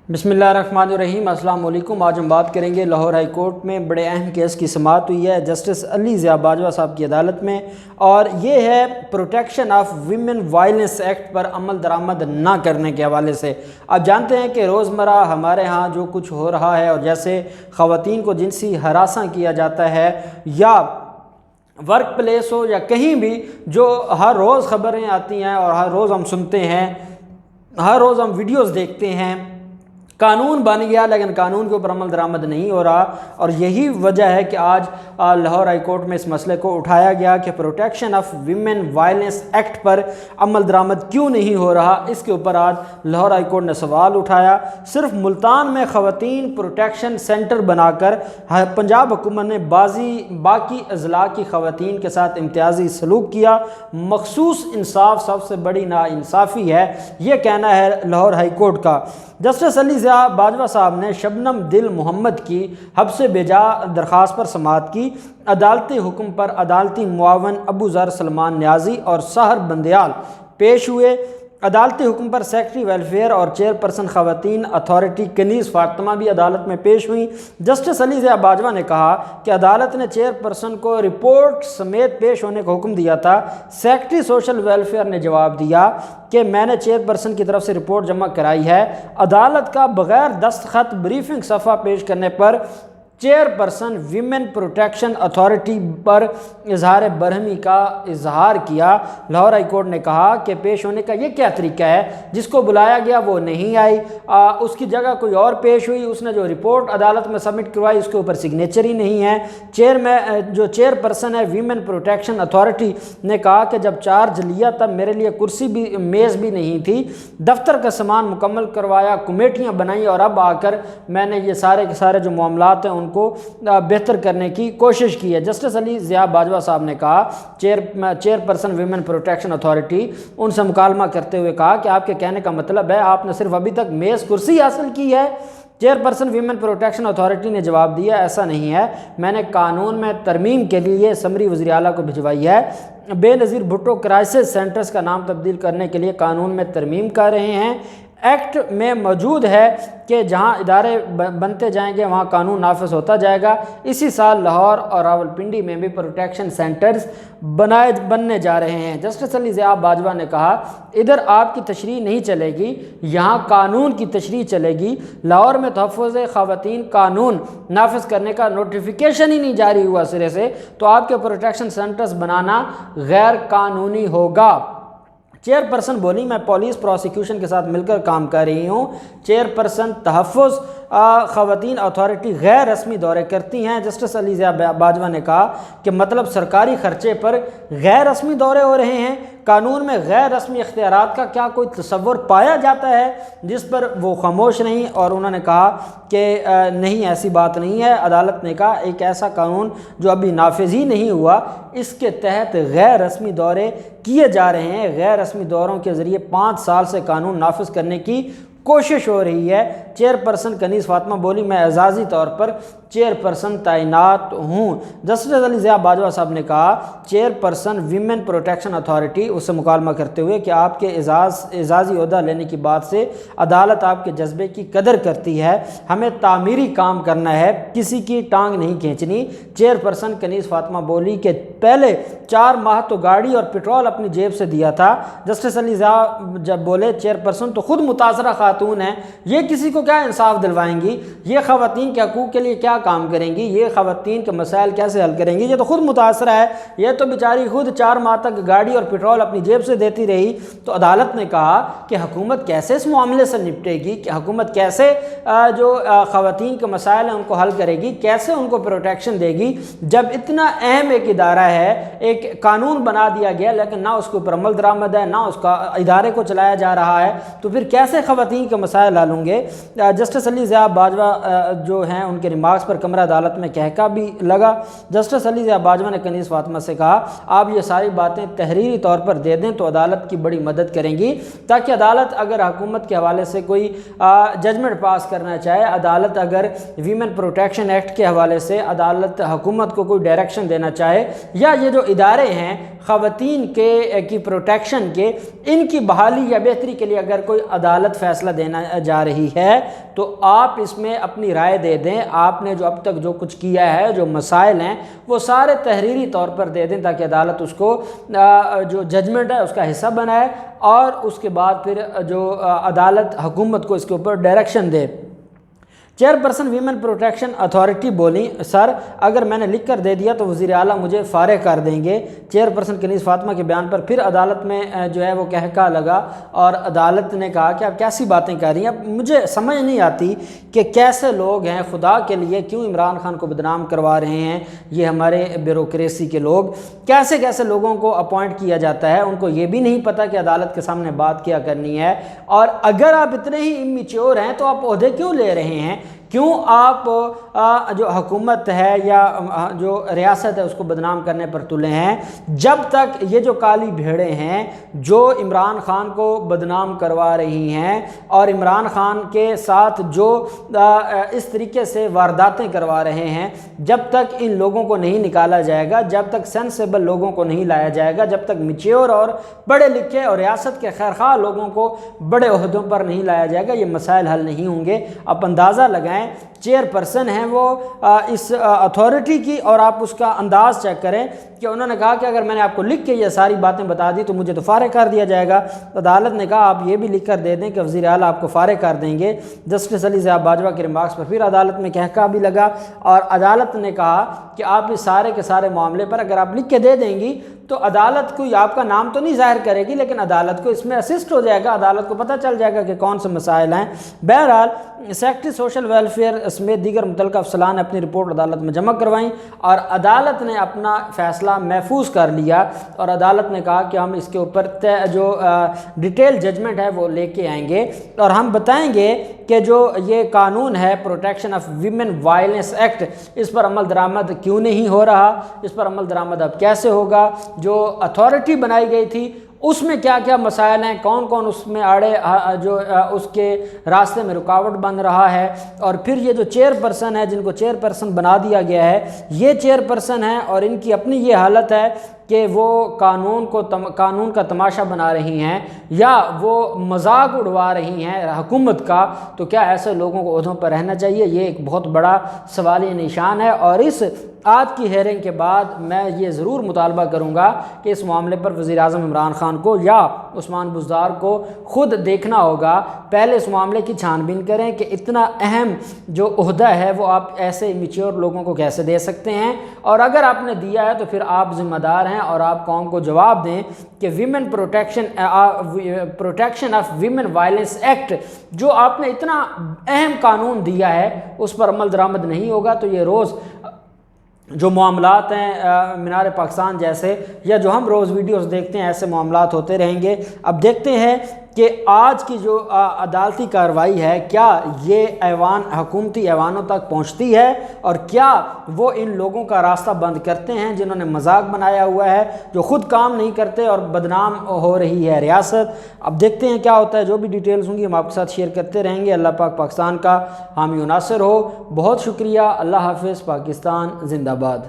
बिस्मिल्लाहिर्रहमानिर्रहीम। अस्सलाम वालेकुम। आज हम बात करेंगे लाहौर हाई कोर्ट में बड़े अहम केस की समाअत हुई है जस्टिस अली ज़िया बाजवा साहब की अदालत में, और ये है protection of women violence act पर अमल दरामद ना करने के हवाले से। आप जानते हैं कि रोज़मर्रा हमारे यहाँ जो कुछ हो रहा है, और जैसे ख़वातीन को जिनसी हरासा किया जाता है या वर्क प्लेस हो या कहीं भी, जो हर रोज़ ख़बरें आती हैं और हर रोज़ हम सुनते हैं, हर रोज़ हम वीडियोज़ देखते हैं। कानून बन गया लेकिन कानून के ऊपर अमल दरामद नहीं हो रहा, और यही वजह है कि आज लाहौर हाई कोर्ट में इस मसले को उठाया गया कि protection of women violence act पर अमल दरामद क्यों नहीं हो रहा। इसके ऊपर आज लाहौर हाई कोर्ट ने सवाल उठाया। सिर्फ मुल्तान में ख़वातीन प्रोटेक्शन सेंटर बनाकर पंजाब हुकूमत ने बाकी अजला की ख़वातीन के साथ इम्तियाजी सलूक किया। मखसूस इंसाफ सबसे बड़ी नाइंसाफ़ी है, ये कहना है लाहौर हाई कोर्ट का। जस्टिस अली ज़िया बाजवा साहब ने शबनम दिल मोहम्मद की हब्से बेजा दरख्वास्त पर समाअत की। अदालती हुक्म पर अदालती मुआवन अबू ज़र सलमान न्याजी और सहर बंदयाल पेश हुए। अदालती हुक्म पर सेक्रेटरी वेलफेयर और चेयरपर्सन ख़वातीन अथॉरिटी कनीज़ फातिमा भी अदालत में पेश हुई। जस्टिस अली ज़िया बाजवा ने कहा कि अदालत ने चेयरपर्सन को रिपोर्ट समेत पेश होने का हुक्म दिया था। सेक्रेटरी सोशल वेलफेयर ने जवाब दिया कि मैंने चेयरपर्सन की तरफ से रिपोर्ट जमा कराई है। अदालत का बग़ैर दस्तखत ब्रीफिंग सफ़ा पेश करने पर चेयरपर्सन वीमेन प्रोटेक्शन अथॉरिटी पर इजहार बरहमी का इजहार किया। लाहौर हाई कोर्ट ने कहा कि पेश होने का ये क्या तरीका है, जिसको बुलाया गया वो नहीं आई, उसकी जगह कोई और पेश हुई, उसने जो रिपोर्ट अदालत में सबमिट करवाई उसके ऊपर सिग्नेचर ही नहीं है। जो चेयरपर्सन है वीमेन प्रोटेक्शन अथॉरिटी ने कहा कि जब चार्ज लिया तब मेरे लिए कुर्सी भी मेज़ भी नहीं थी, दफ्तर का सामान मुकम्मल करवाया, कमेटियाँ बनाई, और अब आकर मैंने ये सारे के सारे जो मामलात हैं को बेहतर करने की कोशिश की है। जस्टिस अली ज़िया बाजवा साहब ने कहा, चेयरपर्सन वीमेन प्रोटेक्शन अथॉरिटी उनसे मुकालमा करते हुए कहा कि आपके कहने का मतलब है आपने सिर्फ अभी तक मेज़ कुर्सी हासिल की है। चेयरपर्सन वीमेन प्रोटेक्शन अथॉरिटी ने जवाब दिया, ऐसा नहीं है, मैंने कानून में तरमीम के लिए समरी वज़ीर आला को भिजवाई है। बेनज़ीर भुट्टो क्राइसिस सेंटर्स का नाम तब्दील करने के लिए कानून में तरमीम कर रहे हैं। एक्ट में मौजूद है कि जहां इदारे बनते जाएंगे वहां कानून नाफिज होता जाएगा। इसी साल लाहौर और रावलपिंडी में भी प्रोटेक्शन सेंटर्स बनने जा रहे हैं। जस्टिस अली ज़िया बाजवा ने कहा, इधर आपकी तशरीह नहीं चलेगी, यहाँ कानून की तशरीह चलेगी। लाहौर में तहफ़्फ़ुज़ ख़वातीन कानून नाफिज करने का नोटिफिकेशन ही नहीं जारी हुआ सिरे से, तो आपके प्रोटेक्शन सेंटर्स बनाना गैर कानूनी होगा। चेयरपर्सन बोली, मैं पुलिस प्रोसिक्यूशन के साथ मिलकर काम कर रही हूँ। चेयरपर्सन तहफ़्फ़ुज़ ख़वातीन अथॉरिटी गैर रस्मी दौरे करती हैं। जस्टिस अली ज़िया बाजवा ने कहा कि मतलब सरकारी ख़र्चे पर गैर रस्मी दौरे हो रहे हैं। कानून में गैर रस्मी इख्तियारात का क्या कोई तसव्वुर पाया जाता है, जिस पर वो खामोश नहीं, और उन्होंने कहा कि नहीं, ऐसी बात नहीं है। अदालत ने कहा एक ऐसा कानून जो अभी नाफिज ही नहीं हुआ, इसके तहत गैर रस्मी दौरे किए जा रहे हैं। गैर रस्मी दौरों के ज़रिए 5 साल से कानून नाफिज करने की कोशिश हो रही है। चेयरपर्सन कनीज़ फातिमा बोली, मैं एजाज़ी तौर पर चेयरपर्सन तैनात हूँ। जस्टिस अली ज़िया बाजवा साहब ने कहा, चेयरपर्सन वीमेन प्रोटेक्शन अथॉरिटी उससे मुकालमा करते हुए कि आपके एजाज़ी ओहदा लेने की बात से अदालत आपके जज्बे की कदर करती है, हमें तामीरी काम करना है, किसी की टांग नहीं खींचनी। चेयरपर्सन कनीज़ फातिमा बोली कि पहले 4 माह तो गाड़ी और पेट्रोल अपनी जेब से दिया था। जस्टिस अली ज़िया जब बोले, चेयरपर्सन तो खुद मुतासरा खातून है, ये किसी को क्या इंसाफ दिलवाएंगी, ये ख़वातीन के हकूक़ के लिए क्या काम करेंगी, ये ख़वातीन के मसाइल कैसे हल करेंगी, ये तो खुद मुतासरा है, ये तो बेचारी खुद 4 माह तक गाड़ी और पेट्रोल अपनी जेब से देती रही। तो अदालत ने कहा कि हुकूमत कैसे इस मामले से निपटेगी, कि हुकूमत कैसे जो ख़वातीन के मसाइल हैं उनको हल करेगी, कैसे उनको प्रोटेक्शन देगी, जब इतना अहम एक इदारा है, एक कानून बना दिया गया लेकिन ना उसके ऊपर अमल दरामद है, ना उसका इदारे को चलाया जा रहा है, तो फिर कैसे ख़वातीन के मसाइल हल होंगे। जस्टिस अली ज़िया बाजवा जो हैं उनके रिमार्क्स पर कमरा अदालत में कहका भी लगा। जस्टिस अली ज़िया बाजवा ने कनीज़ फातिमा से कहा, आप ये सारी बातें तहरीरी तौर पर दे दें तो अदालत की बड़ी मदद करेंगी, ताकि अदालत अगर हुकूमत के हवाले से कोई जजमेंट पास करना चाहे, अदालत अगर वीमेन प्रोटेक्शन एक्ट के हवाले से अदालत हुकूमत को कोई डायरेक्शन देना चाहे, या ये जो इदारे हैं ख़वातीन की प्रोटेक्शन के, इनकी बहाली या बेहतरी के लिए अगर कोई अदालत फ़ैसला देना जा रही है, تو آپ اس میں اپنی رائے دے دیں. آپ نے جو اب تک جو کچھ کیا ہے، جو مسائل ہیں، وہ سارے تحریری طور پر دے دیں تاکہ عدالت اس کو جو ججمنٹ ہے اس کا حصہ بنائے، اور اس کے بعد پھر جو عدالت حکومت کو اس کے اوپر ڈائریکشن دے. چیئرپرسن ویمن پروٹیکشن اتھارٹی بولیں، سر اگر میں نے لکھ کر دے دیا تو وزیر اعلیٰ مجھے فارغ کر دیں گے. چیئرپرسن کنیز فاطمہ کے بیان پر پھر عدالت میں جو ہے وہ کہکا لگا، اور عدالت نے کہا کہ آپ کیسی باتیں کر رہی ہیں. اب مجھے سمجھ نہیں آتی کہ کیسے لوگ ہیں، خدا کے لیے کیوں عمران خان کو بدنام کروا رہے ہیں یہ ہمارے بیوروکریسی کے لوگ. کیسے کیسے لوگوں کو اپوائنٹ کیا جاتا ہے، ان کو یہ بھی نہیں پتہ کہ عدالت کے سامنے بات کیا کرنی ہے. اور اگر آپ اتنے ہی امیچور ہیں تو آپ عہدے کیوں لے رہے ہیں؟ کیوں آپ جو حکومت ہے یا جو ریاست ہے اس کو بدنام کرنے پر تلے ہیں؟ جب تک یہ جو کالی بھیڑیں ہیں جو عمران خان کو بدنام کروا رہی ہیں اور عمران خان کے ساتھ جو اس طریقے سے وارداتیں کروا رہے ہیں، جب تک ان لوگوں کو نہیں نکالا جائے گا، جب تک سینسیبل لوگوں کو نہیں لایا جائے گا، جب تک میچور اور پڑھے لکھے اور ریاست کے خیرخواہ لوگوں کو بڑے عہدوں پر نہیں لایا جائے گا، یہ مسائل حل نہیں ہوں گے. آپ اندازہ لگائیں، چیئرپرسن ہیں وہ اس اتھارٹی کی، اور آپ اس کا انداز چیک کریں کہ انہوں نے کہا کہ اگر میں نے آپ کو لکھ کے یہ ساری باتیں بتا دی تو مجھے تو فارغ کر دیا جائے گا. عدالت نے کہا آپ یہ بھی لکھ کر دے دیں کہ وزیر اعلیٰ آپ کو فارغ کر دیں گے. جسٹس علی ضیاء باجوہ کے ریمارکس پر پھر عدالت میں کہکا بھی لگا، اور عدالت نے کہا کہ آپ اس سارے کے سارے معاملے پر اگر آپ لکھ کے دے دیں گی تو عدالت کوئی آپ کا نام تو نہیں ظاہر کرے گی، لیکن عدالت کو اس میں اسسٹ ہو جائے گا، عدالت کو پتہ چل جائے گا کہ کون سے مسائل ہیں. بہرحال سیکرٹری سوشل ویلفیئر سمیت دیگر متعلقہ افسران نے اپنی رپورٹ عدالت میں جمع کروائیں، اور عدالت نے اپنا فیصلہ محفوظ کر لیا، اور عدالت نے کہا کہ ہم اس کے اوپر جو ڈیٹیل ججمنٹ ہے وہ لے کے آئیں گے، اور ہم بتائیں گے کہ جو یہ قانون ہے protection of women violence act, اس پر عمل درآمد کیوں نہیں ہو رہا، اس پر عمل درآمد اب کیسے ہوگا، جو اتھارٹی بنائی گئی تھی اس میں کیا کیا مسائل ہیں، کون کون اس میں آڑے جو اس کے راستے میں رکاوٹ بن رہا ہے، اور پھر یہ جو چیئرپرسن ہے جن کو چیئرپرسن بنا دیا گیا ہے، یہ چیئرپرسن ہیں اور ان کی اپنی یہ حالت ہے کہ وہ قانون کا تماشا بنا رہی ہیں یا وہ مذاق اڑوا رہی ہیں حکومت کا. تو کیا ایسے لوگوں کو عہدوں پر رہنا چاہیے؟ یہ ایک بہت بڑا سوالیہ نشان ہے، اور اس آج کی ہیئرنگ کے بعد میں یہ ضرور مطالبہ کروں گا کہ اس معاملے پر وزیر اعظم عمران خان کو یا عثمان بزدار کو خود دیکھنا ہوگا. پہلے اس معاملے کی چھان بین کریں کہ اتنا اہم جو عہدہ ہے وہ آپ ایسے میچور لوگوں کو کیسے دے سکتے ہیں، اور اگر آپ نے دیا ہے تو پھر آپ ذمہ دار ہیں اور آپ قوم کو جواب دیں کہ women protection of women violence act جو آپ نے اتنا اہم قانون دیا ہے اس پر عمل درآمد نہیں ہوگا تو یہ روز جو معاملات ہیں مینار پاکستان جیسے، یا جو ہم روز ویڈیوز دیکھتے ہیں، ایسے معاملات ہوتے رہیں گے. اب دیکھتے ہیں کہ آج کی جو عدالتی کارروائی ہے کیا یہ حکومتی ایوانوں تک پہنچتی ہے، اور کیا وہ ان لوگوں کا راستہ بند کرتے ہیں جنہوں نے مذاق بنایا ہوا ہے، جو خود کام نہیں کرتے اور بدنام ہو رہی ہے ریاست. اب دیکھتے ہیں کیا ہوتا ہے. جو بھی ڈیٹیلز ہوں گی ہم آپ کے ساتھ شیئر کرتے رہیں گے. اللہ پاک پاکستان کا حامی و ناصر ہو. بہت شکریہ. اللہ حافظ. پاکستان زندہ باد.